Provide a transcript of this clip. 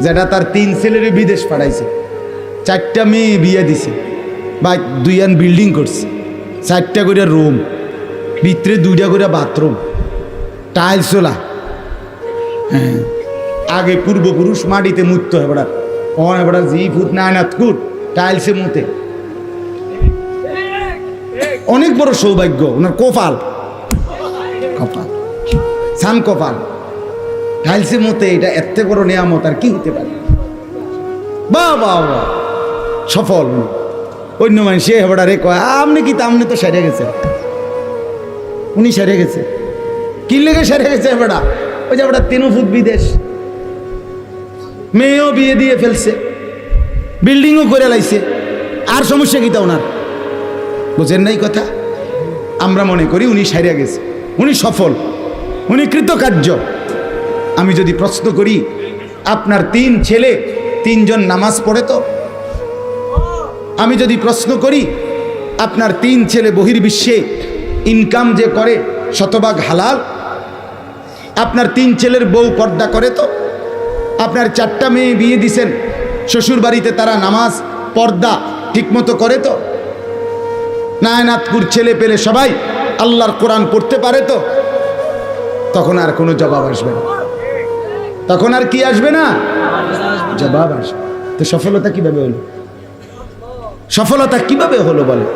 যেটা তার 3 ছেলের বিদেশ পাঠাইছে, 4টা মেয়ে বিয়ে দিছে, বা 2 বিল্ডিং করছে, 4টা করে রুম, ভিতরে 2টা করে বাথরুম, টাইলস চলা। হ্যাঁ, আগে পূর্বপুরুষ মাটিতে মুততো, এবার এবার জি ফুট নায়নাত ফুট টাইলসে মুতে। অনেক বড় সৌভাগ্য ওনার, কপাল কপাল সান কপাল, টাইলসে মতে। এটা এত বড় নিয়ামত আর কি হতে পারে? বাহ বাহ বাহ, সফল। অন্য মানুষ হেবড়া রে কয় আপনি কি, আপনি তো সেরে গেছে, উনি সেরে গেছে। কি লেগে সেরে গেছে হেবড়া? ওই যে হেবড়া 3 ফুট বিদেশ, মেয়েও বিয়ে দিয়ে ফেলছে, বিল্ডিংও করে লাইছে, আর সমস্যা কি তা ওনার? বুঝেন নাই কথা? আমরা মনে করি উনি সেরে গেছে, উনি সফল, উনি কৃতকার্য। আমি যদি প্রশ্ন করি, আপনার 3 ছেলে 3 জন নামাজ পড়ে তো? আমি যদি প্রশ্ন করি, আপনার 3 ছেলে বহির্বিশ্বে ইনকাম যে করে শতভাগ হালাল? আপনার 3 ছেলের বউ পর্দা করে তো? আপনার 4টা মেয়ে বিয়ে দিছেন, শ্বশুর বাড়িতে তারা নামাজ পর্দা ঠিকমতো করে তো? নায়নাতপুর ছেলে পেলে সবাই আল্লাহর কোরআন পড়তে পারে তো? তখন আর কোনো জবাব আসবে না। তখন আর কি আসবে না? জবাব আসবে। তো সফলতা কিভাবে হলো? সফলতা কিভাবে হলো বলে?